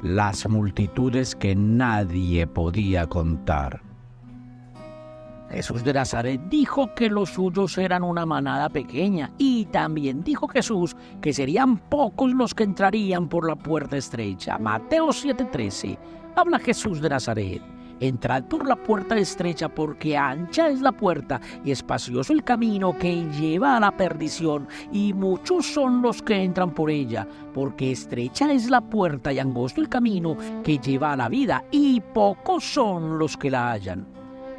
las multitudes que nadie podía contar. Jesús de Nazaret dijo que los suyos eran una manada pequeña, y también dijo Jesús que serían pocos los que entrarían por la puerta estrecha. Mateo 7:13. Habla Jesús de Nazaret: entrad por la puerta estrecha, porque ancha es la puerta y espacioso el camino que lleva a la perdición, y muchos son los que entran por ella, porque estrecha es la puerta y angosto el camino que lleva a la vida, y pocos son los que la hallan.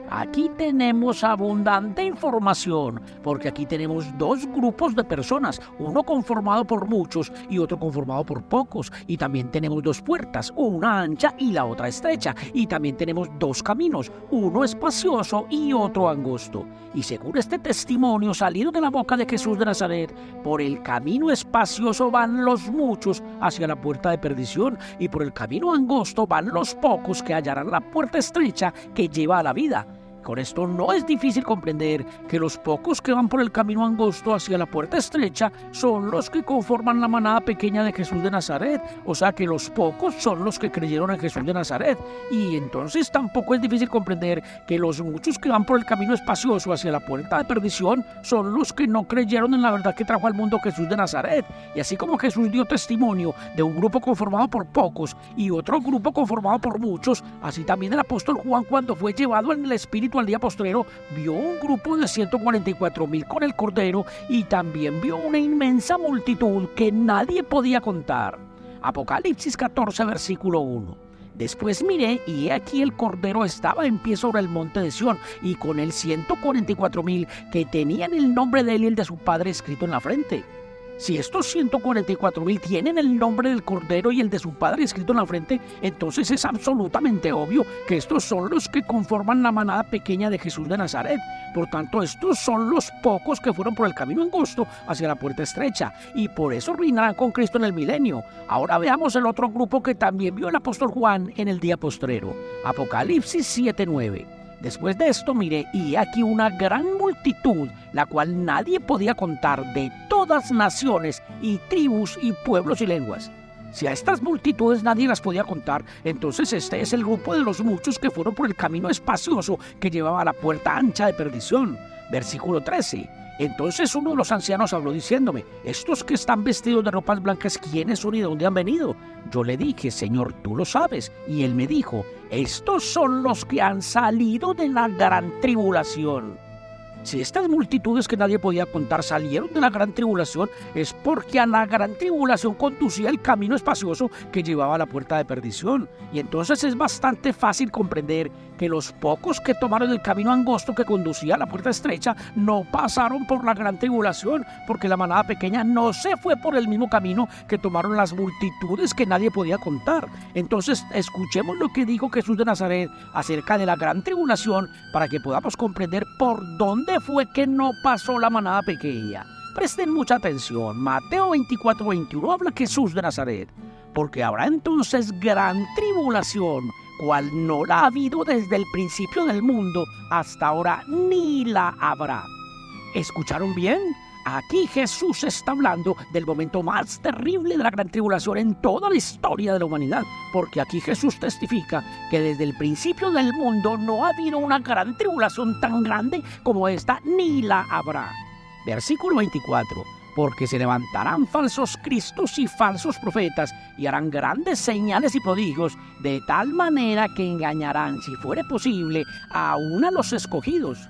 Aquí tenemos abundante información, porque aquí tenemos dos grupos de personas, uno conformado por muchos y otro conformado por pocos, y también tenemos dos puertas, una ancha y la otra estrecha, y también tenemos dos caminos, uno espacioso y otro angosto. Y según este testimonio salido de la boca de Jesús de Nazaret, por el camino espacioso van los muchos hacia la puerta de perdición, y por el camino angosto van los pocos que hallarán la puerta estrecha que lleva a la vida. Con esto no es difícil comprender que los pocos que van por el camino angosto hacia la puerta estrecha son los que conforman la manada pequeña de Jesús de Nazaret. O sea que los pocos son los que creyeron en Jesús de Nazaret. Y entonces tampoco es difícil comprender que los muchos que van por el camino espacioso hacia la puerta de perdición son los que no creyeron en la verdad que trajo al mundo Jesús de Nazaret. Y así como Jesús dio testimonio de un grupo conformado por pocos y otro grupo conformado por muchos, así también el apóstol Juan, cuando fue llevado en el Espíritu al día postrero, vio un grupo de 144,000 con el Cordero, y también vio una inmensa multitud que nadie podía contar. Apocalipsis 14, versículo 1. Después miré, y he aquí el Cordero estaba en pie sobre el monte de Sión, y con él 144,000 que tenían el nombre de él y el de su padre escrito en la frente. Si estos 144,000 tienen el nombre del Cordero y el de su Padre escrito en la frente, entonces es absolutamente obvio que estos son los que conforman la manada pequeña de Jesús de Nazaret. Por tanto, estos son los pocos que fueron por el camino angosto hacia la puerta estrecha, y por eso reinarán con Cristo en el milenio. Ahora veamos el otro grupo que también vio el apóstol Juan en el día postrero. Apocalipsis 7:9. Después de esto miré, y aquí una gran multitud, la cual nadie podía contar, de todas naciones y tribus y pueblos y lenguas. Si a estas multitudes nadie las podía contar, entonces este es el grupo de los muchos que fueron por el camino espacioso que llevaba a la puerta ancha de perdición. Versículo 13. Entonces uno de los ancianos habló diciéndome: estos que están vestidos de ropas blancas, ¿quiénes son y de dónde han venido? Yo le dije: Señor, tú lo sabes. Y él me dijo: estos son los que han salido de la gran tribulación. Si estas multitudes que nadie podía contar salieron de la gran tribulación, es porque a la gran tribulación conducía el camino espacioso que llevaba a la puerta de perdición. Y entonces es bastante fácil comprender que los pocos que tomaron el camino angosto que conducía a la puerta estrecha no pasaron por la gran tribulación, porque la manada pequeña no se fue por el mismo camino que tomaron las multitudes que nadie podía contar. Entonces escuchemos lo que dijo Jesús de Nazaret acerca de la gran tribulación, para que podamos comprender por dónde fue que no pasó la manada pequeña. Presten mucha atención. Mateo 24:21 habla Jesús de Nazaret: porque habrá entonces gran tribulación, cual no la ha habido desde el principio del mundo hasta ahora, ni la habrá. ¿Escucharon bien? Aquí Jesús está hablando del momento más terrible de la gran tribulación en toda la historia de la humanidad, porque aquí Jesús testifica que desde el principio del mundo no ha habido una gran tribulación tan grande como esta, ni la habrá. Versículo 24. Porque se levantarán falsos cristos y falsos profetas, y harán grandes señales y prodigios, de tal manera que engañarán, si fuere posible, aún a los escogidos.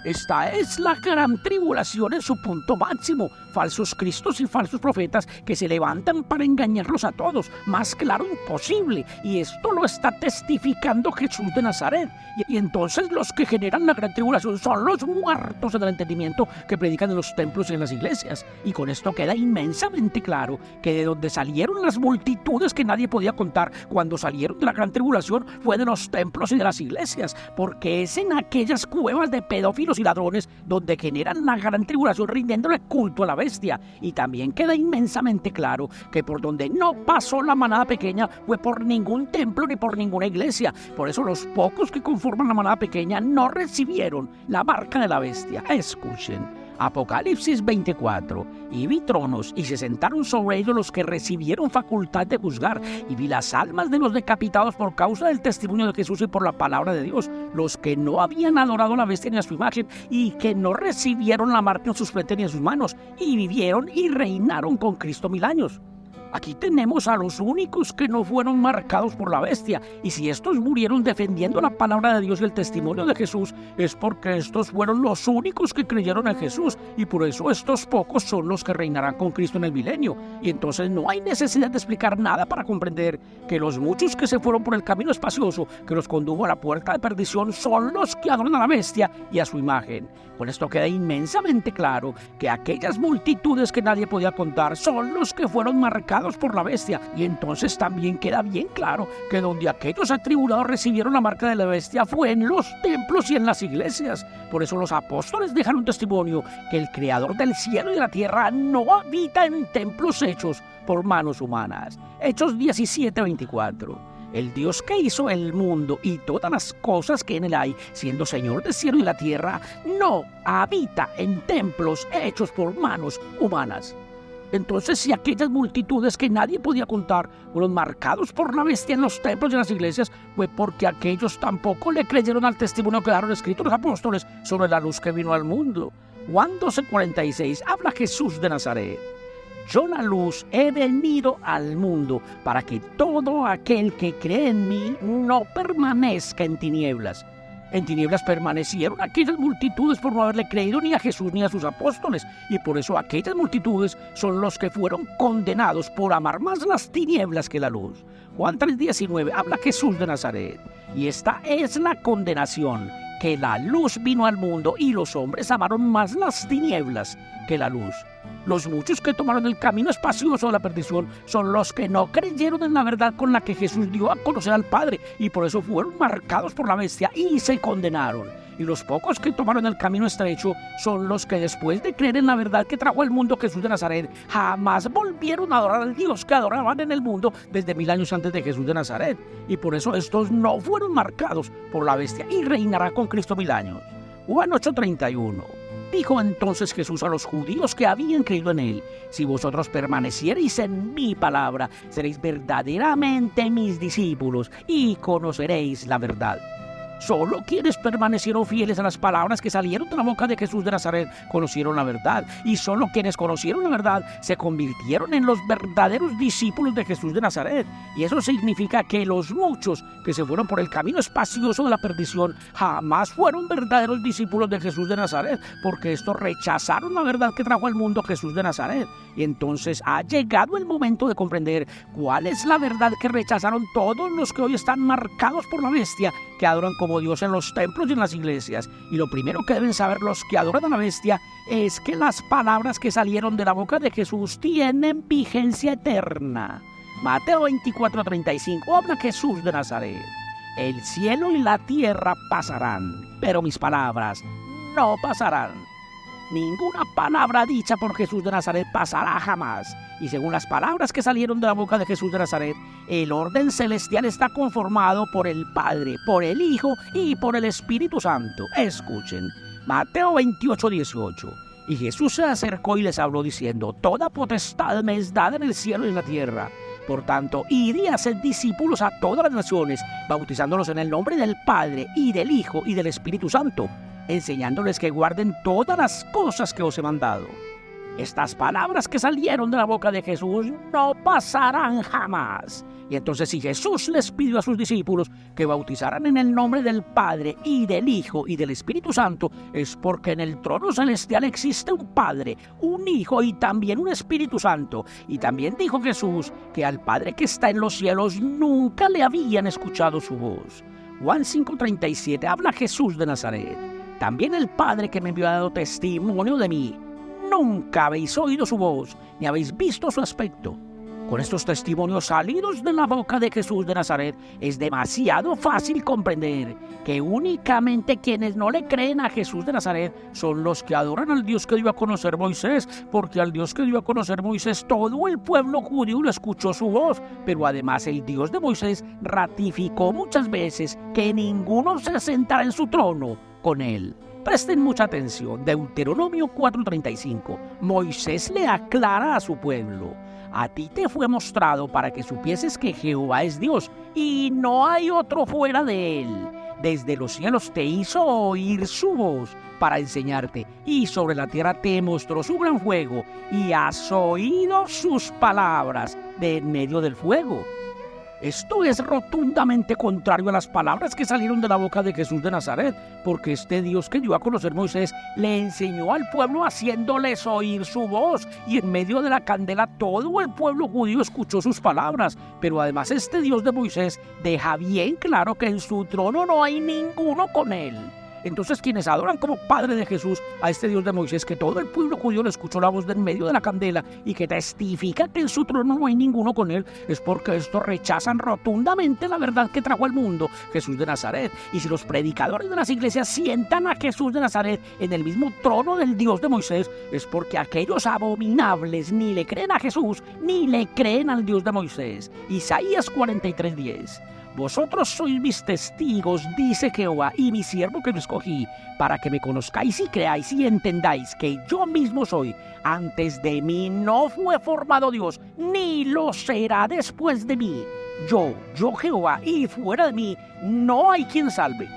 Esta es la gran tribulación en su punto máximo. Falsos cristos y falsos profetas que se levantan para engañarlos a todos. Más claro imposible. Y esto lo está testificando Jesús de Nazaret. Y entonces los que generan la gran tribulación son los muertos en el entendimiento que predican en los templos y en las iglesias. Y con esto queda inmensamente claro que de donde salieron las multitudes que nadie podía contar cuando salieron de la gran tribulación fue de los templos y de las iglesias. Porque es en aquellas cuevas de pedófilos y ladrones donde generan la gran tribulación, rindiéndole culto a la bestia. Y también queda inmensamente claro que por donde no pasó la manada pequeña fue por ningún templo ni por ninguna iglesia. Por eso los pocos que conforman la manada pequeña no recibieron la marca de la bestia. Escuchen, Apocalipsis 24. Y vi tronos, y se sentaron sobre ellos los que recibieron facultad de juzgar. Y vi las almas de los decapitados por causa del testimonio de Jesús y por la palabra de Dios, los que no habían adorado a la bestia ni a su imagen, y que no recibieron la marca en sus frentes ni en sus manos, y vivieron y reinaron con Cristo 1000 años. Aquí tenemos a los únicos que no fueron marcados por la bestia, y si estos murieron defendiendo la palabra de Dios y el testimonio de Jesús, es porque estos fueron los únicos que creyeron en Jesús, y por eso estos pocos son los que reinarán con Cristo en el milenio. Y entonces no hay necesidad de explicar nada para comprender que los muchos que se fueron por el camino espacioso que los condujo a la puerta de perdición son los que adoran a la bestia y a su imagen. Con esto queda inmensamente claro que aquellas multitudes que nadie podía contar son los que fueron marcados por la bestia, y entonces también queda bien claro que donde aquellos atribulados recibieron la marca de la bestia fue en los templos y en las iglesias. Por eso los apóstoles dejan un testimonio que el Creador del cielo y de la tierra no habita en templos hechos por manos humanas. Hechos 17:24. El Dios que hizo el mundo y todas las cosas que en él hay, siendo Señor del cielo y la tierra, no habita en templos hechos por manos humanas. Entonces, si aquellas multitudes que nadie podía contar fueron marcados por la bestia en los templos y en las iglesias, fue porque aquellos tampoco le creyeron al testimonio que dejaron escritos los apóstoles sobre la luz que vino al mundo. Juan 12:46 habla Jesús de Nazaret. Yo la luz he venido al mundo para que todo aquel que cree en mí no permanezca en tinieblas. En tinieblas permanecieron aquellas multitudes por no haberle creído ni a Jesús ni a sus apóstoles, y por eso aquellas multitudes son los que fueron condenados por amar más las tinieblas que la luz. Juan 3:19 habla Jesús de Nazaret, y esta es la condenación, que la luz vino al mundo y los hombres amaron más las tinieblas que la luz. Los muchos que tomaron el camino espacioso de la perdición son los que no creyeron en la verdad con la que Jesús dio a conocer al Padre, y por eso fueron marcados por la bestia y se condenaron. Y los pocos que tomaron el camino estrecho son los que, después de creer en la verdad que trajo al mundo Jesús de Nazaret, jamás volvieron a adorar al Dios que adoraban en el mundo desde 1000 años antes de Jesús de Nazaret. Y por eso estos no fueron marcados por la bestia y reinarán con Cristo 1000 años. Juan 8:31. Dijo entonces Jesús a los judíos que habían creído en él: si vosotros permaneciereis en mi palabra, seréis verdaderamente mis discípulos y conoceréis la verdad. Solo quienes permanecieron fieles a las palabras que salieron de la boca de Jesús de Nazaret conocieron la verdad, y solo quienes conocieron la verdad se convirtieron en los verdaderos discípulos de Jesús de Nazaret. Y eso significa que los muchos que se fueron por el camino espacioso de la perdición jamás fueron verdaderos discípulos de Jesús de Nazaret, porque estos rechazaron la verdad que trajo al mundo Jesús de Nazaret. Y entonces ha llegado el momento de comprender cuál es la verdad que rechazaron todos los que hoy están marcados por la bestia, que adoran como Dios en los templos y en las iglesias. Y lo primero que deben saber los que adoran a la bestia es que las palabras que salieron de la boca de Jesús tienen vigencia eterna. Mateo 24:35 habla Jesús de Nazaret: el cielo y la tierra pasarán, pero mis palabras no pasarán. Ninguna palabra dicha por Jesús de Nazaret pasará jamás. Y según las palabras que salieron de la boca de Jesús de Nazaret, el orden celestial está conformado por el Padre, por el Hijo y por el Espíritu Santo. Escuchen, Mateo 28:18. Y Jesús se acercó y les habló diciendo: toda potestad me es dada en el cielo y en la tierra. Por tanto, id y haced discípulos a todas las naciones, bautizándolos en el nombre del Padre y del Hijo y del Espíritu Santo, enseñándoles que guarden todas las cosas que os he mandado. Estas palabras que salieron de la boca de Jesús no pasarán jamás. Y entonces, si Jesús les pidió a sus discípulos que bautizaran en el nombre del Padre y del Hijo y del Espíritu Santo, es porque en el trono celestial existe un Padre, un Hijo y también un Espíritu Santo. Y también dijo Jesús que al Padre que está en los cielos nunca le habían escuchado su voz. Juan 5:37 habla Jesús de Nazaret: también el Padre que me envió ha dado testimonio de mí. Nunca habéis oído su voz, ni habéis visto su aspecto. Con estos testimonios salidos de la boca de Jesús de Nazaret, es demasiado fácil comprender que únicamente quienes no le creen a Jesús de Nazaret son los que adoran al Dios que dio a conocer Moisés, porque al Dios que dio a conocer Moisés todo el pueblo judío lo escuchó su voz, pero además el Dios de Moisés ratificó muchas veces que ninguno se sentará en su trono con él. Presten mucha atención. Deuteronomio 4:35. Moisés le aclara a su pueblo: a ti te fue mostrado para que supieses que Jehová es Dios y no hay otro fuera de él. Desde los cielos te hizo oír su voz para enseñarte, y sobre la tierra te mostró su gran fuego, y has oído sus palabras de en medio del fuego. Esto es rotundamente contrario a las palabras que salieron de la boca de Jesús de Nazaret, porque este Dios que dio a conocer Moisés le enseñó al pueblo haciéndoles oír su voz, y en medio de la candela todo el pueblo judío escuchó sus palabras. Pero además este Dios de Moisés deja bien claro que en su trono no hay ninguno con él. Entonces quienes adoran como Padre de Jesús a este Dios de Moisés, que todo el pueblo judío le escuchó la voz de en medio de la candela y que testifica que en su trono no hay ninguno con él, es porque estos rechazan rotundamente la verdad que trajo al mundo Jesús de Nazaret. Y si los predicadores de las iglesias sientan a Jesús de Nazaret en el mismo trono del Dios de Moisés, es porque aquellos abominables ni le creen a Jesús ni le creen al Dios de Moisés. Isaías 43:10. Vosotros sois mis testigos, dice Jehová, y mi siervo que lo escogí, para que me conozcáis y creáis y entendáis que yo mismo soy. Antes de mí no fue formado Dios, ni lo será después de mí. Yo Jehová, y fuera de mí no hay quien salve.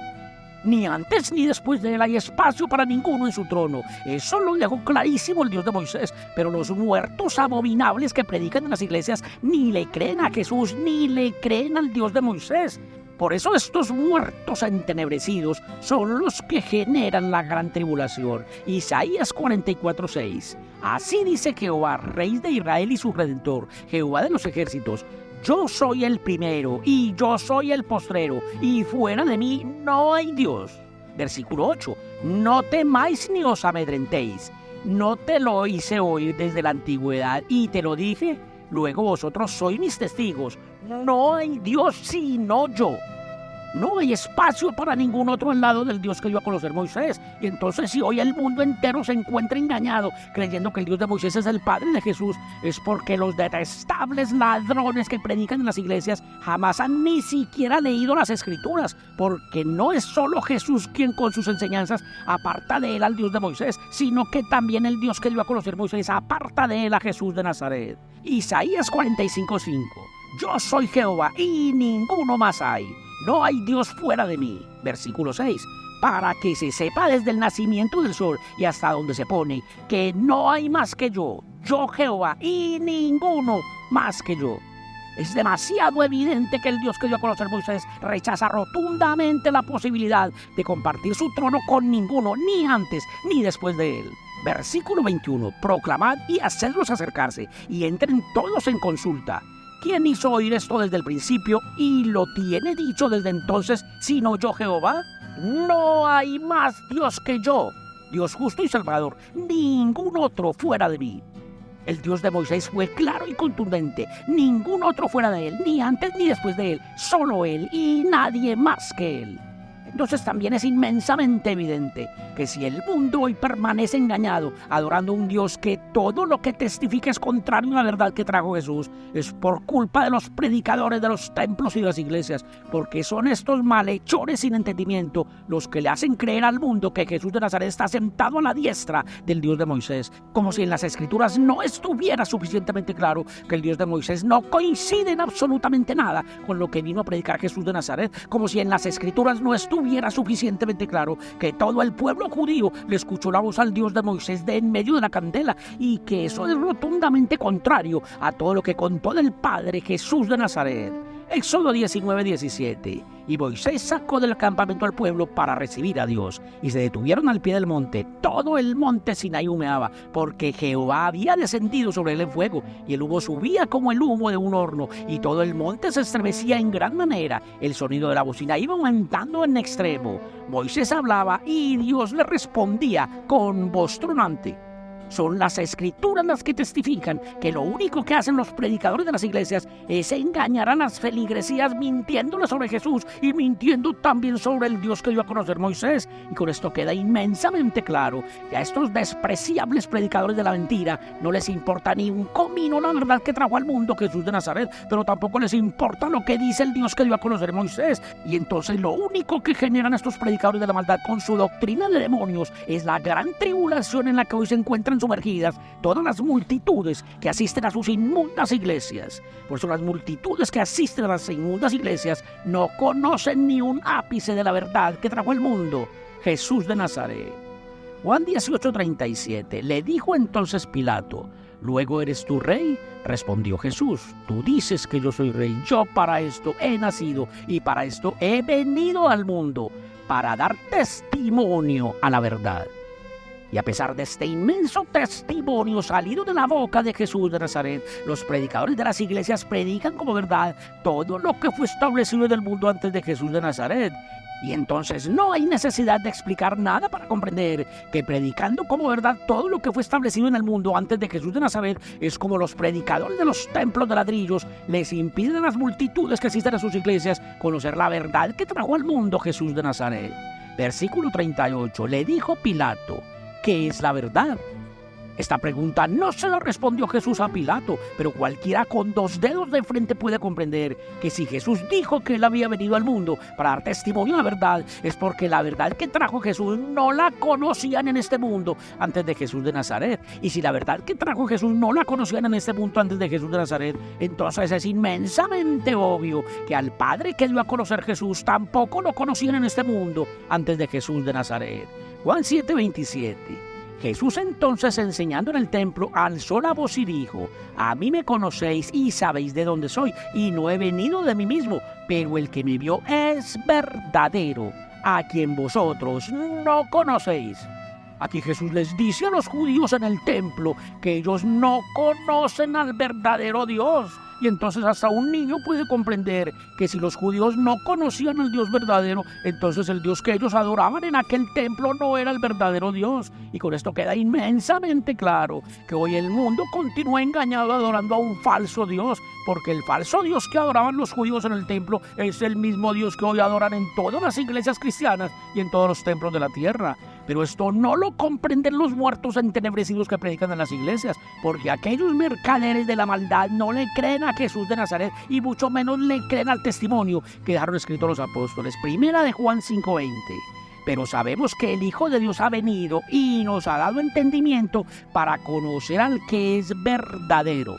Ni antes ni después de él hay espacio para ninguno en su trono. Eso lo dejó clarísimo el Dios de Moisés. Pero los muertos abominables que predican en las iglesias ni le creen a Jesús ni le creen al Dios de Moisés. Por eso estos muertos entenebrecidos son los que generan la gran tribulación. Isaías 44:6. Así dice Jehová, Rey de Israel y su Redentor, Jehová de los ejércitos: yo soy el primero y yo soy el postrero, y fuera de mí no hay Dios. Versículo 8. No temáis ni os amedrentéis. No te lo hice oír desde la antigüedad y te lo dije. Luego vosotros sois mis testigos. No hay Dios sino yo. No hay espacio para ningún otro al lado del Dios que dio a conocer Moisés. Y entonces si hoy el mundo entero se encuentra engañado creyendo que el Dios de Moisés es el Padre de Jesús, es porque los detestables ladrones que predican en las iglesias jamás han ni siquiera leído las Escrituras, porque no es solo Jesús quien con sus enseñanzas aparta de él al Dios de Moisés, sino que también el Dios que dio a conocer Moisés aparta de él a Jesús de Nazaret. Isaías 45:5. Yo soy Jehová y ninguno más hay. No hay Dios fuera de mí. Versículo 6. Para que se sepa desde el nacimiento del sol y hasta donde se pone, que no hay más que yo Jehová, y ninguno más que yo. Es demasiado evidente que el Dios que dio a conocer Moisés rechaza rotundamente la posibilidad de compartir su trono con ninguno, ni antes ni después de él. Versículo 21. Proclamad y hacedlos acercarse, y entren todos en consulta. ¿Quién hizo oír esto desde el principio y lo tiene dicho desde entonces, sino yo Jehová? No hay más Dios que yo, Dios justo y salvador, ningún otro fuera de mí. El Dios de Moisés fue claro y contundente, ningún otro fuera de él, ni antes ni después de él, solo él y nadie más que él. Entonces también es inmensamente evidente que si el mundo hoy permanece engañado, adorando a un Dios que todo lo que testifica es contrario a la verdad que trajo Jesús, es por culpa de los predicadores de los templos y de las iglesias, porque son estos malhechores sin entendimiento los que le hacen creer al mundo que Jesús de Nazaret está sentado a la diestra del Dios de Moisés, como si en las Escrituras no estuviera suficientemente claro que el Dios de Moisés no coincide en absolutamente nada con lo que vino a predicar Jesús de Nazaret, como si en las Escrituras no estuviera suficientemente claro que todo el pueblo judío le escuchó la voz al Dios de Moisés de en medio de la candela, y que eso es rotundamente contrario a todo lo que contó del Padre Jesús de Nazaret. Éxodo 19:17. Y Moisés sacó del campamento al pueblo para recibir a Dios, y se detuvieron al pie del monte. Todo el monte Sinaí humeaba, porque Jehová había descendido sobre él en fuego, y el humo subía como el humo de un horno, y todo el monte se estremecía en gran manera. El sonido de la bocina iba aumentando en extremo. Moisés hablaba y Dios le respondía con voz tronante. Son las Escrituras las que testifican que lo único que hacen los predicadores de las iglesias es engañar a las feligresías mintiéndoles sobre Jesús y mintiendo también sobre el Dios que dio a conocer Moisés. Y con esto queda inmensamente claro que a estos despreciables predicadores de la mentira no les importa ni un comino la verdad que trajo al mundo Jesús de Nazaret, pero tampoco les importa lo que dice el Dios que dio a conocer Moisés. Y entonces lo único que generan estos predicadores de la maldad con su doctrina de demonios es la gran tribulación en la que hoy se encuentran sumergidas todas las multitudes que asisten a sus inmundas iglesias. Por eso las multitudes que asisten a las inmundas iglesias no conocen ni un ápice de la verdad que trajo el mundo Jesús de Nazaret. Juan 18:37. Le dijo entonces Pilato: ¿luego eres tú rey? Respondió Jesús: tú dices que yo soy rey. Yo para esto he nacido y para esto he venido al mundo, para dar testimonio a la verdad. Y a pesar de este inmenso testimonio salido de la boca de Jesús de Nazaret, los predicadores de las iglesias predican como verdad todo lo que fue establecido en el mundo antes de Jesús de Nazaret. Y entonces no hay necesidad de explicar nada para comprender que predicando como verdad todo lo que fue establecido en el mundo antes de Jesús de Nazaret es como los predicadores de los templos de ladrillos les impiden a las multitudes que asisten a sus iglesias conocer la verdad que trajo al mundo Jesús de Nazaret. Versículo 38. Le dijo Pilato: ¿qué es la verdad? Esta pregunta no se la respondió Jesús a Pilato, pero cualquiera con 2 dedos de frente puede comprender que si Jesús dijo que él había venido al mundo para dar testimonio a la verdad, es porque la verdad que trajo Jesús no la conocían en este mundo antes de Jesús de Nazaret. Y si la verdad que trajo Jesús no la conocían en este mundo antes de Jesús de Nazaret, entonces es inmensamente obvio que al Padre que dio a conocer Jesús tampoco lo conocían en este mundo antes de Jesús de Nazaret. Juan 7:27. Jesús entonces, enseñando en el templo, alzó la voz y dijo: a mí me conocéis y sabéis de dónde soy, y no he venido de mí mismo, pero el que me vio es verdadero, a quien vosotros no conocéis. Aquí Jesús les dice a los judíos en el templo que ellos no conocen al verdadero Dios. Y entonces hasta un niño puede comprender que si los judíos no conocían al Dios verdadero, entonces el Dios que ellos adoraban en aquel templo no era el verdadero Dios. Y con esto queda inmensamente claro que hoy el mundo continúa engañado adorando a un falso Dios, porque el falso Dios que adoraban los judíos en el templo es el mismo Dios que hoy adoran en todas las iglesias cristianas y en todos los templos de la tierra. Pero esto no lo comprenden los muertos entenebrecidos que predican en las iglesias, porque aquellos mercaderes de la maldad no le creen a Jesús de Nazaret y mucho menos le creen al testimonio que dejaron escrito los apóstoles. Primera de Juan 5:20. Pero sabemos que el Hijo de Dios ha venido y nos ha dado entendimiento para conocer al que es verdadero.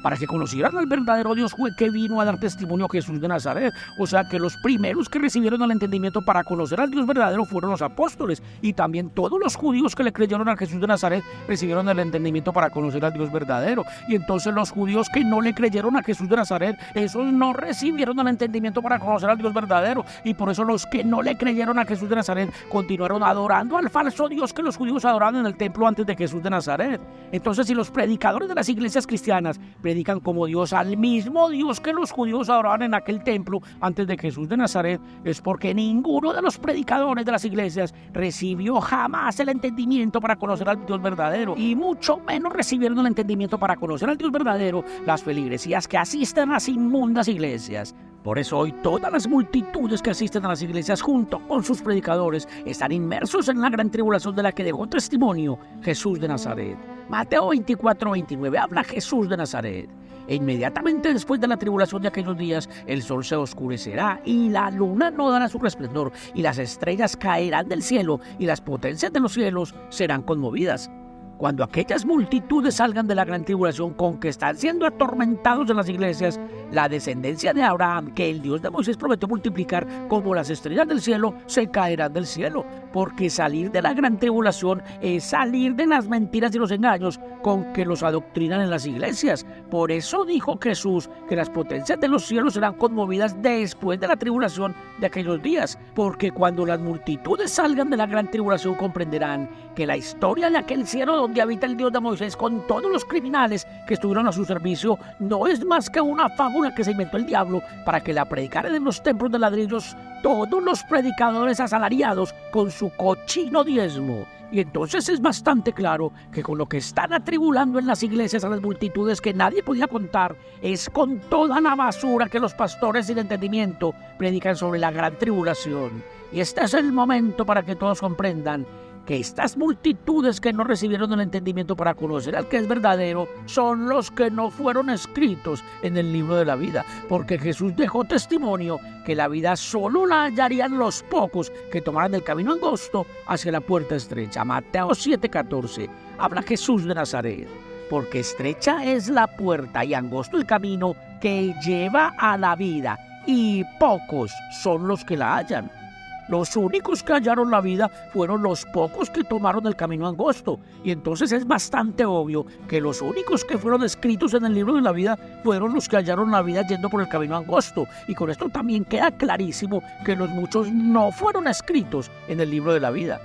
Para que conocieran al verdadero Dios fue que vino a dar testimonio a Jesús de Nazaret. O sea que los primeros que recibieron el entendimiento para conocer al Dios verdadero fueron los apóstoles. Y también todos los judíos que le creyeron a Jesús de Nazaret recibieron el entendimiento para conocer al Dios verdadero. Y entonces los judíos que no le creyeron a Jesús de Nazaret, esos no recibieron el entendimiento para conocer al Dios verdadero. Y por eso los que no le creyeron a Jesús de Nazaret continuaron adorando al falso Dios que los judíos adoraban en el templo antes de Jesús de Nazaret. Entonces, si los predicadores de las iglesias cristianas predican como Dios al mismo Dios que los judíos adoraban en aquel templo antes de Jesús de Nazaret, es porque ninguno de los predicadores de las iglesias recibió jamás el entendimiento para conocer al Dios verdadero, y mucho menos recibieron el entendimiento para conocer al Dios verdadero las feligresías que asisten a las inmundas iglesias. Por eso hoy todas las multitudes que asisten a las iglesias junto con sus predicadores están inmersos en la gran tribulación de la que dejó testimonio Jesús de Nazaret. Mateo 24:29 habla Jesús de Nazaret. E inmediatamente después de la tribulación de aquellos días, el sol se oscurecerá y la luna no dará su resplandor, y las estrellas caerán del cielo y las potencias de los cielos serán conmovidas. Cuando aquellas multitudes salgan de la gran tribulación con que están siendo atormentados en las iglesias, la descendencia de Abraham, que el Dios de Moisés prometió multiplicar como las estrellas del cielo, se caerán del cielo, porque salir de la gran tribulación es salir de las mentiras y los engaños con que los adoctrinan en las iglesias. Por eso dijo Jesús que las potencias de los cielos serán conmovidas después de la tribulación de aquellos días, porque cuando las multitudes salgan de la gran tribulación comprenderán que la historia de aquel cielo donde habita el Dios de Moisés con todos los criminales que estuvieron a su servicio no es más que una fábula fórmula que se inventó el diablo para que la predicaran en los templos de ladrillos todos los predicadores asalariados con su cochino diezmo. Y entonces es bastante claro que con lo que están atribulando en las iglesias a las multitudes que nadie podía contar, es con toda la basura que los pastores sin entendimiento predican sobre la gran tribulación. Y este es el momento para que todos comprendan que estas multitudes que no recibieron el entendimiento para conocer al que es verdadero son los que no fueron escritos en el libro de la vida, porque Jesús dejó testimonio que la vida solo la hallarían los pocos que tomaran el camino angosto hacia la puerta estrecha. Mateo 7:14 habla Jesús de Nazaret, porque estrecha es la puerta y angosto el camino que lleva a la vida, y pocos son los que la hallan. Los únicos que hallaron la vida fueron los pocos que tomaron el camino angosto. Y entonces es bastante obvio que los únicos que fueron escritos en el libro de la vida fueron los que hallaron la vida yendo por el camino angosto. Y con esto también queda clarísimo que los muchos no fueron escritos en el libro de la vida.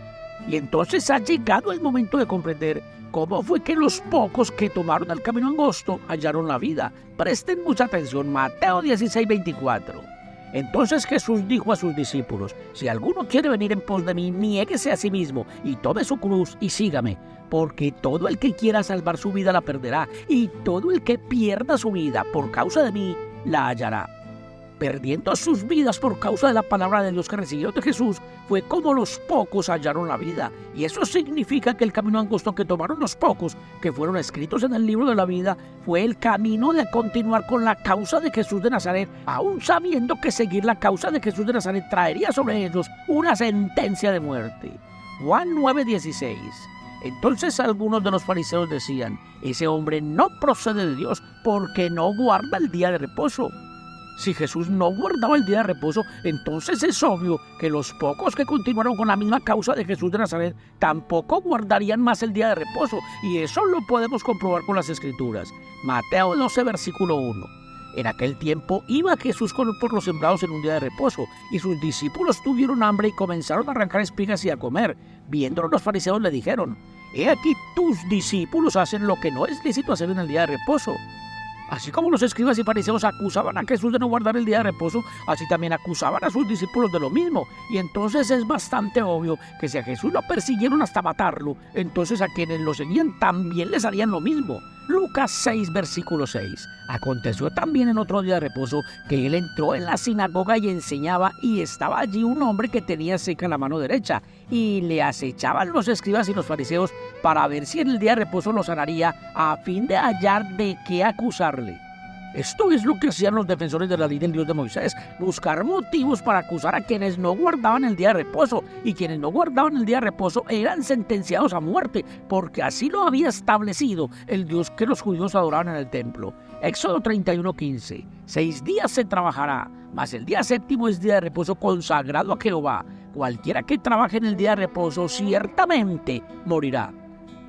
Y entonces ha llegado el momento de comprender cómo fue que los pocos que tomaron el camino angosto hallaron la vida. Presten mucha atención, Mateo 16:24. Entonces Jesús dijo a sus discípulos: si alguno quiere venir en pos de mí, niéguese a sí mismo y tome su cruz y sígame, porque todo el que quiera salvar su vida la perderá, y todo el que pierda su vida por causa de mí la hallará. Perdiendo sus vidas por causa de la palabra de Dios que recibieron de Jesús, fue como los pocos hallaron la vida. Y eso significa que el camino angosto que tomaron los pocos que fueron escritos en el libro de la vida fue el camino de continuar con la causa de Jesús de Nazaret, aún sabiendo que seguir la causa de Jesús de Nazaret traería sobre ellos una sentencia de muerte. Juan 9:16. Entonces algunos de los fariseos decían: ese hombre no procede de Dios porque no guarda el día de reposo. Si Jesús no guardaba el día de reposo, entonces es obvio que los pocos que continuaron con la misma causa de Jesús de Nazaret tampoco guardarían más el día de reposo, y eso lo podemos comprobar con las Escrituras. Mateo 12, versículo 1. En aquel tiempo iba Jesús por los sembrados en un día de reposo, y sus discípulos tuvieron hambre y comenzaron a arrancar espigas y a comer. Viéndolo, los fariseos le dijeron: he aquí tus discípulos hacen lo que no es lícito hacer en el día de reposo. Así como los escribas y fariseos acusaban a Jesús de no guardar el día de reposo, así también acusaban a sus discípulos de lo mismo. Y entonces es bastante obvio que si a Jesús lo persiguieron hasta matarlo, entonces a quienes lo seguían también les harían lo mismo. Lucas 6, versículo 6. Aconteció también en otro día de reposo que él entró en la sinagoga y enseñaba, y estaba allí un hombre que tenía seca la mano derecha, y le acechaban los escribas y los fariseos para ver si en el día de reposo lo sanaría, a fin de hallar de qué acusarle. Esto es lo que hacían los defensores de la ley del Dios de Moisés: buscar motivos para acusar a quienes no guardaban el día de reposo, y quienes no guardaban el día de reposo eran sentenciados a muerte, porque así lo había establecido el Dios que los judíos adoraban en el templo. Éxodo 31:15. 6 días se trabajará, mas el día séptimo es día de reposo consagrado a Jehová. Cualquiera que trabaje en el día de reposo ciertamente morirá.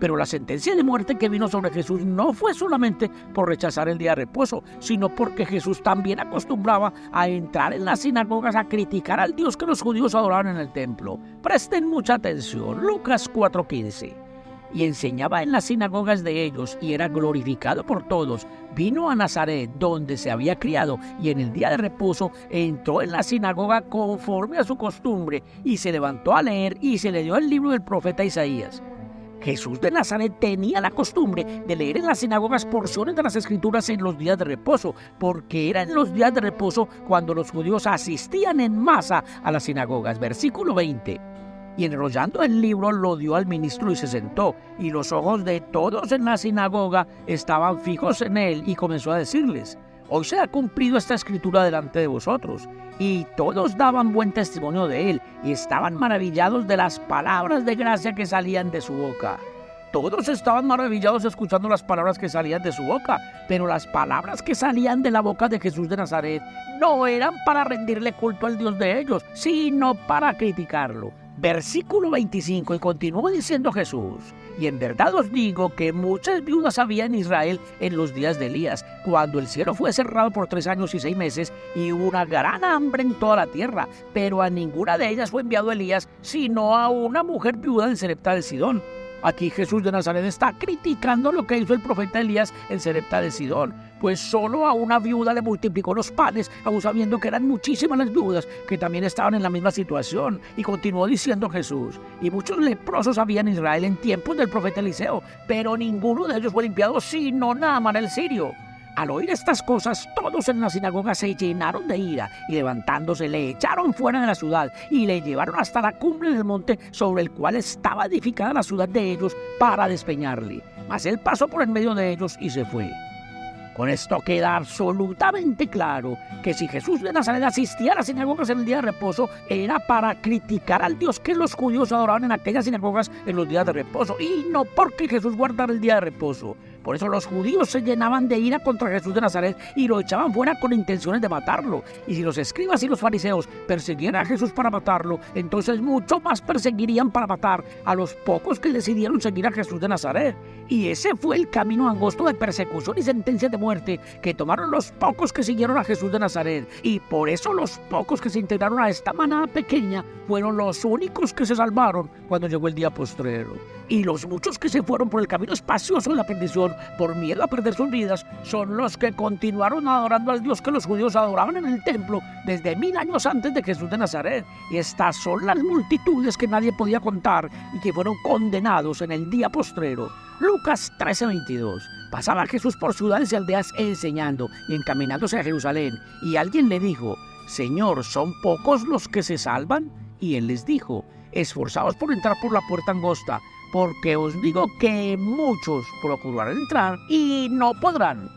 Pero la sentencia de muerte que vino sobre Jesús no fue solamente por rechazar el día de reposo, sino porque Jesús también acostumbraba a entrar en las sinagogas a criticar al Dios que los judíos adoraban en el templo. Presten mucha atención, Lucas 4:15. Y enseñaba en las sinagogas de ellos, y era glorificado por todos. Vino a Nazaret, donde se había criado, y en el día de reposo entró en la sinagoga conforme a su costumbre, y se levantó a leer, y se le dio el libro del profeta Isaías. Jesús de Nazaret tenía la costumbre de leer en las sinagogas porciones de las Escrituras en los días de reposo, porque era en los días de reposo cuando los judíos asistían en masa a las sinagogas. Versículo 20. Y enrollando el libro lo dio al ministro y se sentó, y los ojos de todos en la sinagoga estaban fijos en él, y comenzó a decirles: hoy se ha cumplido esta escritura delante de vosotros. Y todos daban buen testimonio de él, y estaban maravillados de las palabras de gracia que salían de su boca. Todos estaban maravillados escuchando las palabras que salían de su boca, pero las palabras que salían de la boca de Jesús de Nazaret no eran para rendirle culto al Dios de ellos, sino para criticarlo. Versículo 25, y continuó diciendo Jesús: y en verdad os digo que muchas viudas había en Israel en los días de Elías, cuando el cielo fue cerrado por 3 años y 6 meses, y hubo una gran hambre en toda la tierra, pero a ninguna de ellas fue enviado Elías, sino a una mujer viuda en Sarepta de Sidón. Aquí Jesús de Nazaret está criticando lo que hizo el profeta Elías en Sarepta de Sidón, pues solo a una viuda le multiplicó los panes, aun sabiendo que eran muchísimas las viudas que también estaban en la misma situación. Y continuó diciendo Jesús: y muchos leprosos había en Israel en tiempos del profeta Eliseo, pero ninguno de ellos fue limpiado, sino Naamán el sirio. Al oír estas cosas, todos en la sinagoga se llenaron de ira y levantándose le echaron fuera de la ciudad y le llevaron hasta la cumbre del monte sobre el cual estaba edificada la ciudad de ellos para despeñarle. Mas él pasó por en medio de ellos y se fue. Con esto queda absolutamente claro que si Jesús de Nazaret asistía a las sinagogas en el día de reposo, era para criticar al Dios que los judíos adoraban en aquellas sinagogas en los días de reposo, y no porque Jesús guardara el día de reposo. Por eso los judíos se llenaban de ira contra Jesús de Nazaret y lo echaban fuera con intenciones de matarlo. Y si los escribas y los fariseos perseguían a Jesús para matarlo, entonces mucho más perseguirían para matar a los pocos que decidieron seguir a Jesús de Nazaret. Y ese fue el camino angosto de persecución y sentencia de muerte que tomaron los pocos que siguieron a Jesús de Nazaret. Y por eso los pocos que se integraron a esta manada pequeña fueron los únicos que se salvaron cuando llegó el día postrero. Y los muchos que se fueron por el camino espacioso de la perdición por miedo a perder sus vidas son los que continuaron adorando al Dios que los judíos adoraban en el templo desde 1000 años antes de Jesús de Nazaret. Y estas son las multitudes que nadie podía contar y que fueron condenados en el día postrero. Lucas 13:22. Pasaba Jesús por ciudades y aldeas enseñando y encaminándose a Jerusalén. Y alguien le dijo: Señor, ¿son pocos los que se salvan? Y él les dijo: esforzaos por entrar por la puerta angosta, porque os digo que muchos procurarán entrar y no podrán.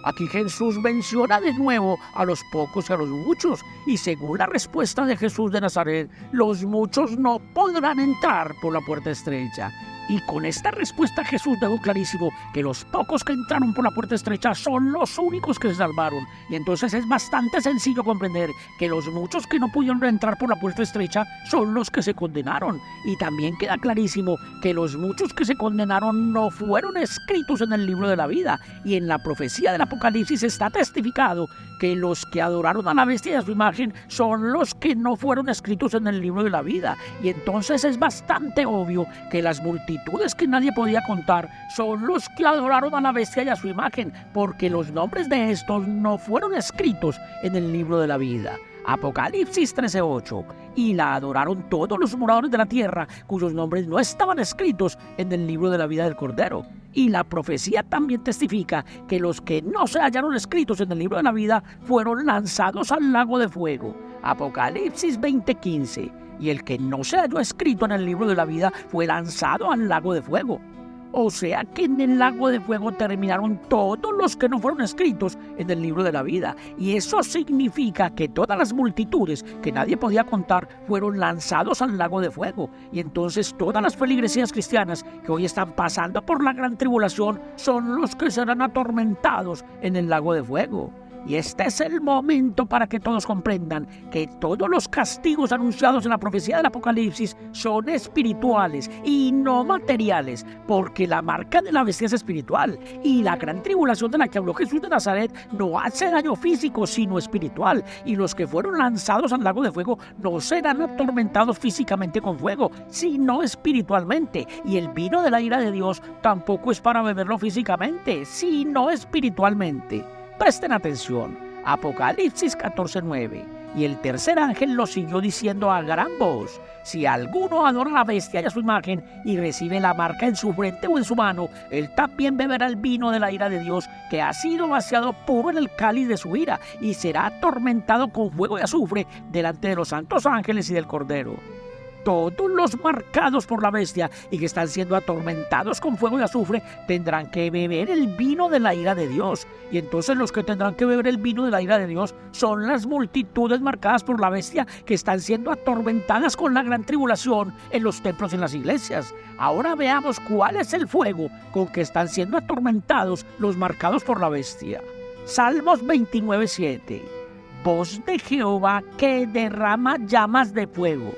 Aquí Jesús menciona de nuevo a los pocos y a los muchos, y según la respuesta de Jesús de Nazaret, los muchos no podrán entrar por la puerta estrecha. Y con esta respuesta Jesús dejó clarísimo que los pocos que entraron por la puerta estrecha son los únicos que se salvaron. Y entonces es bastante sencillo comprender que los muchos que no pudieron entrar por la puerta estrecha son los que se condenaron. Y también queda clarísimo que los muchos que se condenaron no fueron escritos en el libro de la vida. Y en la profecía del Apocalipsis está testificado que los que adoraron a la bestia y a su imagen son los que no fueron escritos en el libro de la vida. Y entonces es bastante obvio que las multitudes que nadie podía contar son los que adoraron a la bestia y a su imagen, porque los nombres de estos no fueron escritos en el libro de la vida. Apocalipsis 13:8. Y la adoraron todos los moradores de la tierra, cuyos nombres no estaban escritos en el libro de la vida del Cordero. Y la profecía también testifica que los que no se hallaron escritos en el libro de la vida fueron lanzados al lago de fuego. Apocalipsis 20:15. Y el que no se halló escrito en el libro de la vida fue lanzado al lago de fuego. O sea que en el lago de fuego terminaron todos los que no fueron escritos en el libro de la vida. Y eso significa que todas las multitudes que nadie podía contar fueron lanzados al lago de fuego. Y entonces todas las feligresías cristianas que hoy están pasando por la gran tribulación son los que serán atormentados en el lago de fuego. Y este es el momento para que todos comprendan que todos los castigos anunciados en la profecía del Apocalipsis son espirituales y no materiales, porque la marca de la bestia es espiritual, y la gran tribulación de la que habló Jesús de Nazaret no hace daño físico, sino espiritual, y los que fueron lanzados al lago de fuego no serán atormentados físicamente con fuego, sino espiritualmente, y el vino de la ira de Dios tampoco es para beberlo físicamente, sino espiritualmente. Presten atención, Apocalipsis 14:9. Y el tercer ángel lo siguió diciendo a gran voz: si alguno adora a la bestia y a su imagen y recibe la marca en su frente o en su mano, él también beberá el vino de la ira de Dios, que ha sido vaciado puro en el cáliz de su ira, y será atormentado con fuego y azufre delante de los santos ángeles y del Cordero. Todos los marcados por la bestia y que están siendo atormentados con fuego y azufre tendrán que beber el vino de la ira de Dios. Y entonces los que tendrán que beber el vino de la ira de Dios son las multitudes marcadas por la bestia que están siendo atormentadas con la gran tribulación en los templos y en las iglesias. Ahora veamos cuál es el fuego con que están siendo atormentados los marcados por la bestia. Salmos 29:7. Voz de Jehová que derrama llamas de fuego.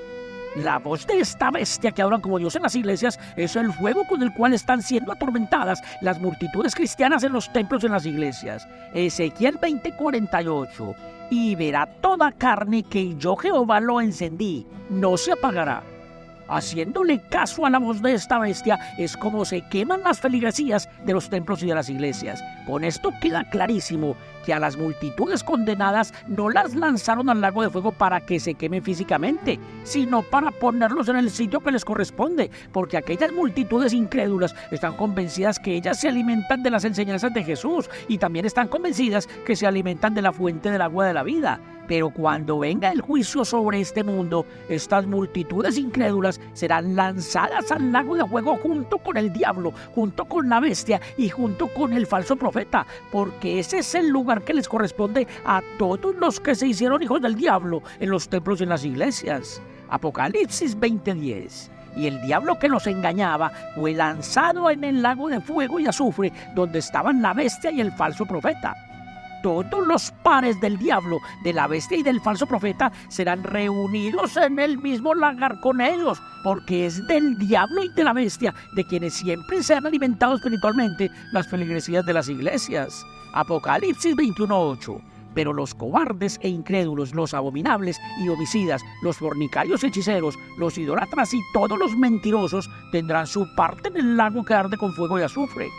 La voz de esta bestia que hablan como Dios en las iglesias es el fuego con el cual están siendo atormentadas las multitudes cristianas en los templos y en las iglesias. Ezequiel 20:48. Y verá toda carne que yo Jehová lo encendí, no se apagará. Haciéndole caso a la voz de esta bestia es como se queman las feligresías de los templos y de las iglesias. Con esto queda clarísimo que a las multitudes condenadas no las lanzaron al lago de fuego para que se quemen físicamente, sino para ponerlos en el sitio que les corresponde, porque aquellas multitudes incrédulas están convencidas que ellas se alimentan de las enseñanzas de Jesús y también están convencidas que se alimentan de la fuente del agua de la vida. Pero cuando venga el juicio sobre este mundo, estas multitudes incrédulas serán lanzadas al lago de fuego junto con el diablo, junto con la bestia y junto con el falso profeta, porque ese es el lugar que les corresponde a todos los que se hicieron hijos del diablo en los templos y en las iglesias. Apocalipsis 20:10. Y el diablo que los engañaba fue lanzado en el lago de fuego y azufre, donde estaban la bestia y el falso profeta. Todos los pares del diablo, de la bestia y del falso profeta serán reunidos en el mismo lagar con ellos, porque es del diablo y de la bestia de quienes siempre se han alimentado espiritualmente las feligresías de las iglesias. Apocalipsis 21:8. Pero los cobardes e incrédulos, los abominables y homicidas, los fornicarios y hechiceros, los idólatras y todos los mentirosos tendrán su parte en el lago que arde con fuego y azufre.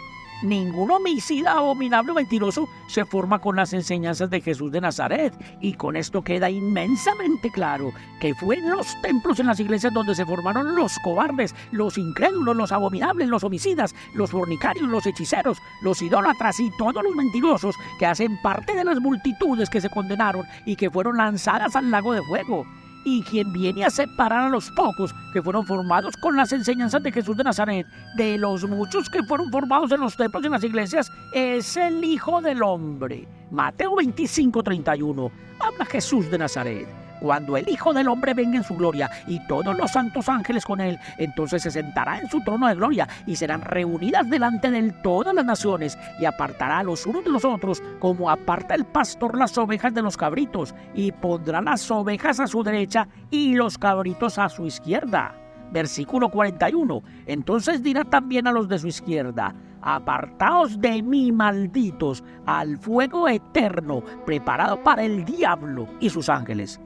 Ningún homicida, abominable o mentiroso se forma con las enseñanzas de Jesús de Nazaret, y con esto queda inmensamente claro que fue en los templos, en las iglesias, donde se formaron los cobardes, los incrédulos, los abominables, los homicidas, los fornicarios, los hechiceros, los idólatras y todos los mentirosos que hacen parte de las multitudes que se condenaron y que fueron lanzadas al lago de fuego. Y quien viene a separar a los pocos que fueron formados con las enseñanzas de Jesús de Nazaret de los muchos que fueron formados en los templos y en las iglesias es el Hijo del Hombre. Mateo 25:31. Habla Jesús de Nazaret. Cuando el Hijo del Hombre venga en su gloria y todos los santos ángeles con él, entonces se sentará en su trono de gloria y serán reunidas delante de él todas las naciones, y apartará a los unos de los otros como aparta el pastor las ovejas de los cabritos, y pondrá las ovejas a su derecha y los cabritos a su izquierda. Versículo 41. Entonces dirá también a los de su izquierda: apartaos de mí, malditos, al fuego eterno preparado para el diablo y sus ángeles.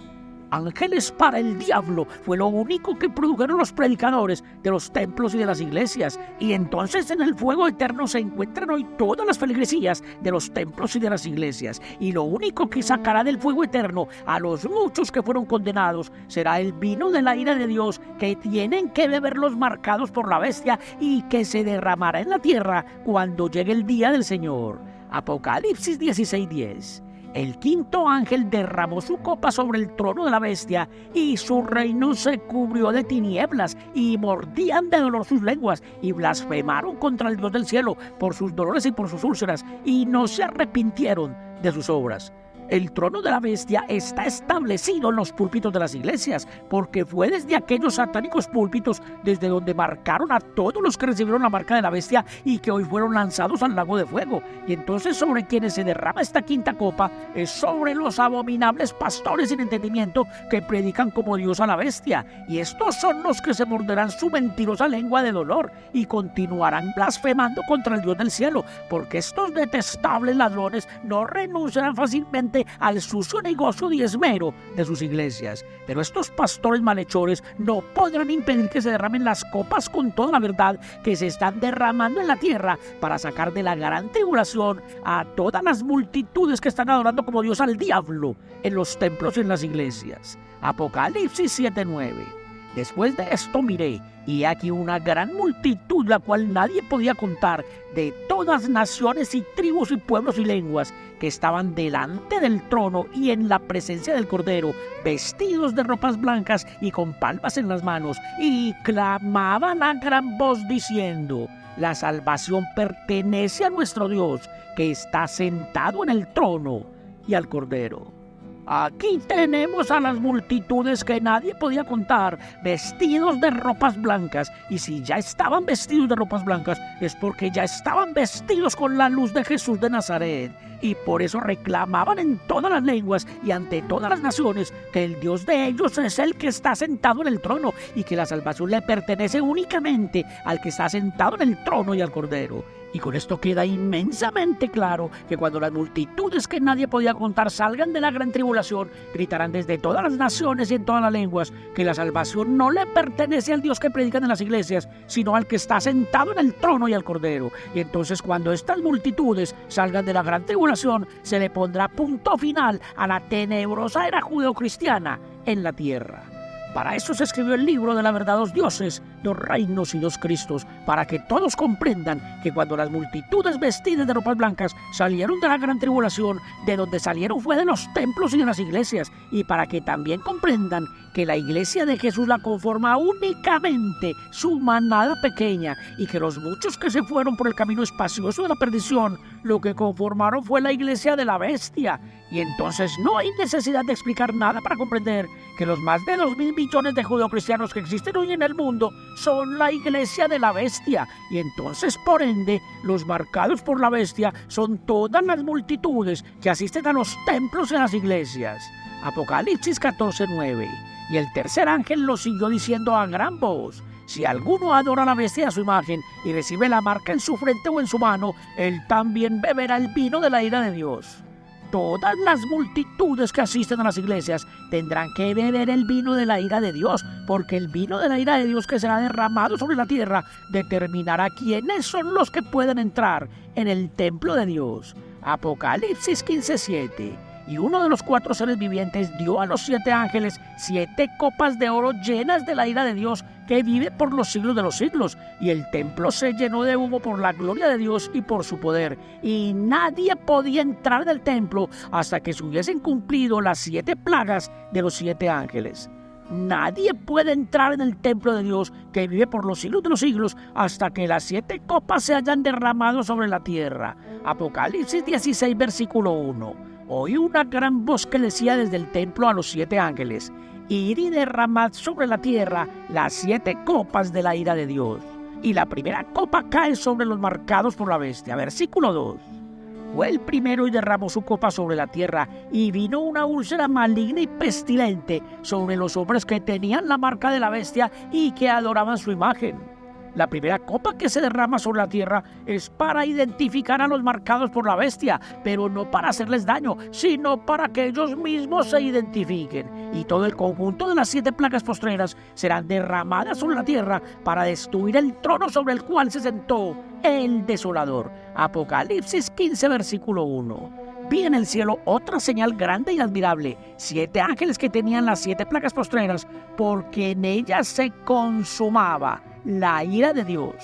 Ángeles para el diablo fue lo único que produjeron los predicadores de los templos y de las iglesias, y entonces en el fuego eterno se encuentran hoy todas las feligresías de los templos y de las iglesias, y lo único que sacará del fuego eterno a los muchos que fueron condenados será el vino de la ira de Dios, que tienen que beber los marcados por la bestia y que se derramará en la tierra cuando llegue el día del Señor. Apocalipsis 16:10. El quinto ángel derramó su copa sobre el trono de la bestia, y su reino se cubrió de tinieblas, y mordían de dolor sus lenguas, y blasfemaron contra el Dios del cielo por sus dolores y por sus úlceras, y no se arrepintieron de sus obras. El trono de la bestia está establecido en los púlpitos de las iglesias, porque fue desde aquellos satánicos púlpitos desde donde marcaron a todos los que recibieron la marca de la bestia y que hoy fueron lanzados al lago de fuego. Y entonces sobre quienes se derrama esta quinta copa es sobre los abominables pastores sin entendimiento que predican como Dios a la bestia. Y estos son los que se morderán su mentirosa lengua de dolor y continuarán blasfemando contra el Dios del cielo, porque estos detestables ladrones no renunciarán fácilmente al sucio negocio y esmero de sus iglesias. Pero estos pastores malhechores no podrán impedir que se derramen las copas con toda la verdad que se están derramando en la tierra para sacar de la gran tribulación a todas las multitudes que están adorando como Dios al diablo en los templos y en las iglesias. Apocalipsis 7:9. Después de esto miré, y aquí una gran multitud, la cual nadie podía contar, de todas naciones y tribus y pueblos y lenguas, que estaban delante del trono y en la presencia del Cordero, vestidos de ropas blancas y con palmas en las manos, y clamaban a gran voz diciendo: la salvación pertenece a nuestro Dios, que está sentado en el trono, y al Cordero. Aquí tenemos a las multitudes que nadie podía contar, vestidos de ropas blancas, y si ya estaban vestidos de ropas blancas es porque ya estaban vestidos con la luz de Jesús de Nazaret, y por eso reclamaban en todas las lenguas y ante todas las naciones que el Dios de ellos es el que está sentado en el trono, y que la salvación le pertenece únicamente al que está sentado en el trono y al Cordero. Y con esto queda inmensamente claro que cuando las multitudes que nadie podía contar salgan de la gran tribulación, tribulación, gritarán desde todas las naciones y en todas las lenguas que la salvación no le pertenece al Dios que predican en las iglesias, sino al que está sentado en el trono y al Cordero. Y entonces cuando estas multitudes salgan de la gran tribulación, se le pondrá punto final a la tenebrosa era judeocristiana en la tierra. Para eso se escribió el libro de la verdad, dos dioses, dos reinos y dos Cristos, para que todos comprendan que cuando las multitudes vestidas de ropas blancas salieron de la gran tribulación, de donde salieron fue de los templos y de las iglesias, y para que también comprendan que la iglesia de Jesús la conforma únicamente su manada pequeña, y que los muchos que se fueron por el camino espacioso de la perdición, lo que conformaron fue la iglesia de la bestia. Y entonces no hay necesidad de explicar nada para comprender que los más de 2.000 millones de judeocristianos que existen hoy en el mundo son la iglesia de la bestia. Y entonces, por ende, los marcados por la bestia son todas las multitudes que asisten a los templos y a las iglesias. Apocalipsis 14:9. Y el tercer ángel lo siguió diciendo a gran voz: si alguno adora a la bestia a su imagen y recibe la marca en su frente o en su mano, él también beberá el vino de la ira de Dios. Todas las multitudes que asisten a las iglesias tendrán que beber el vino de la ira de Dios, porque el vino de la ira de Dios que será derramado sobre la tierra determinará quiénes son los que pueden entrar en el templo de Dios. Apocalipsis 15:7. Y uno de los 4 seres vivientes dio a los 7 ángeles 7 copas de oro llenas de la ira de Dios que vive por los siglos de los siglos. Y el templo se llenó de humo por la gloria de Dios y por su poder. Y nadie podía entrar del templo hasta que se hubiesen cumplido las 7 plagas de los 7 ángeles. Nadie puede entrar en el templo de Dios que vive por los siglos de los siglos hasta que las 7 copas se hayan derramado sobre la tierra. Apocalipsis 16, versículo 1. Oí una gran voz que decía desde el templo a los 7 ángeles: id y derramad sobre la tierra las 7 copas de la ira de Dios. Y la primera copa cae sobre los marcados por la bestia. Versículo 2. Fue el primero y derramó su copa sobre la tierra, y vino una úlcera maligna y pestilente sobre los hombres que tenían la marca de la bestia y que adoraban su imagen. La primera copa que se derrama sobre la tierra es para identificar a los marcados por la bestia, pero no para hacerles daño, sino para que ellos mismos se identifiquen. Y todo el conjunto de las 7 plagas postreras serán derramadas sobre la tierra para destruir el trono sobre el cual se sentó el desolador. Apocalipsis 15, versículo 1. Vi en el cielo otra señal grande y admirable: 7 ángeles que tenían las 7 plagas postreras, porque en ellas se consumaba la ira de Dios.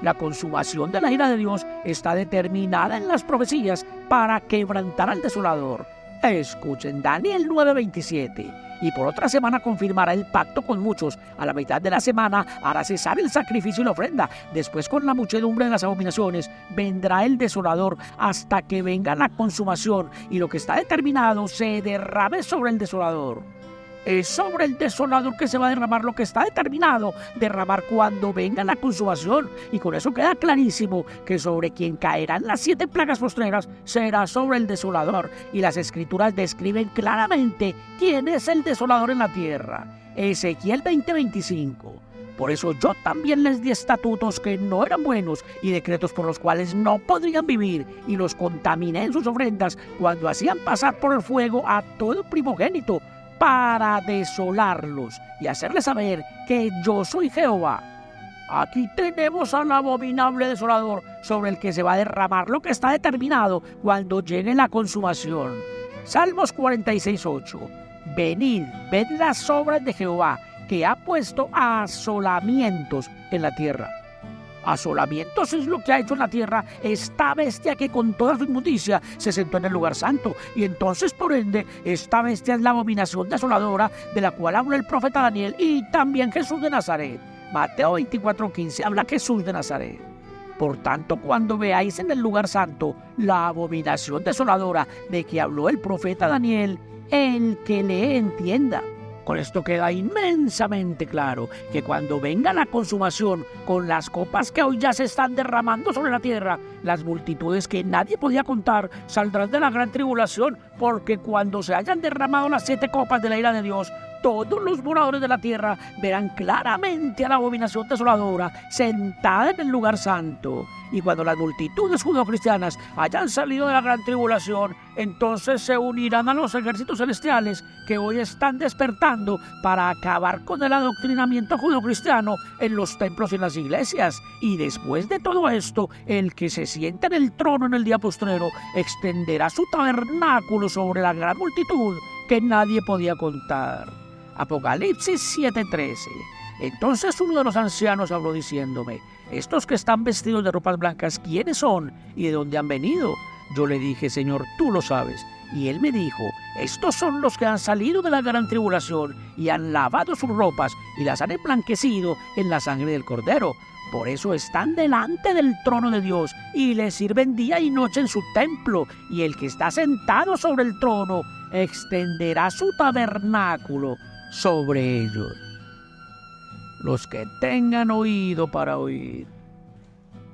La consumación de la ira de Dios está determinada en las profecías para quebrantar al desolador. Escuchen Daniel 9:27. Y por otra semana confirmará el pacto con muchos. A la mitad de la semana hará cesar el sacrificio y la ofrenda. Después, con la muchedumbre de las abominaciones, vendrá el desolador hasta que venga la consumación y lo que está determinado se derrame sobre el desolador. Es sobre el desolador que se va a derramar lo que está determinado derramar cuando venga la consumación. Y con eso queda clarísimo que sobre quien caerán las 7 plagas postreras será sobre el desolador. Y las escrituras describen claramente quién es el desolador en la tierra. Ezequiel 20:25. Por eso yo también les di estatutos que no eran buenos y decretos por los cuales no podrían vivir, y los contaminé en sus ofrendas cuando hacían pasar por el fuego a todo primogénito, para desolarlos y hacerles saber que yo soy Jehová. Aquí tenemos al abominable desolador sobre el que se va a derramar lo que está determinado cuando llegue la consumación. Salmos 46:8. Venid, ved las obras de Jehová, que ha puesto asolamientos en la tierra. Asolamientos es lo que ha hecho en la tierra esta bestia que con toda su inmundicia se sentó en el lugar santo. Y entonces, por ende, esta bestia es la abominación desoladora de la cual habla el profeta Daniel y también Jesús de Nazaret. Mateo 24:15 habla Jesús de Nazaret. Por tanto, cuando veáis en el lugar santo la abominación desoladora de que habló el profeta Daniel, el que lee entienda. Con esto queda inmensamente claro que cuando venga la consumación con las copas que hoy ya se están derramando sobre la tierra, las multitudes que nadie podía contar saldrán de la gran tribulación, porque cuando se hayan derramado las 7 copas de la ira de Dios, todos los moradores de la tierra verán claramente a la abominación desoladora sentada en el lugar santo. Y cuando las multitudes judeocristianas hayan salido de la gran tribulación, entonces se unirán a los ejércitos celestiales que hoy están despertando para acabar con el adoctrinamiento judeocristiano en los templos y en las iglesias. Y después de todo esto, el que se sienta en el trono en el día postrero extenderá su tabernáculo sobre la gran multitud que nadie podía contar. Apocalipsis 7:13. Entonces uno de los ancianos habló diciéndome: estos que están vestidos de ropas blancas, ¿quiénes son y de dónde han venido? Yo le dije: Señor, tú lo sabes. Y él me dijo: estos son los que han salido de la gran tribulación y han lavado sus ropas y las han emblanquecido en la sangre del Cordero. Por eso están delante del trono de Dios y le sirven día y noche en su templo. Y el que está sentado sobre el trono extenderá su tabernáculo sobre ellos. Los que tengan oído para oír,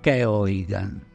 que oigan.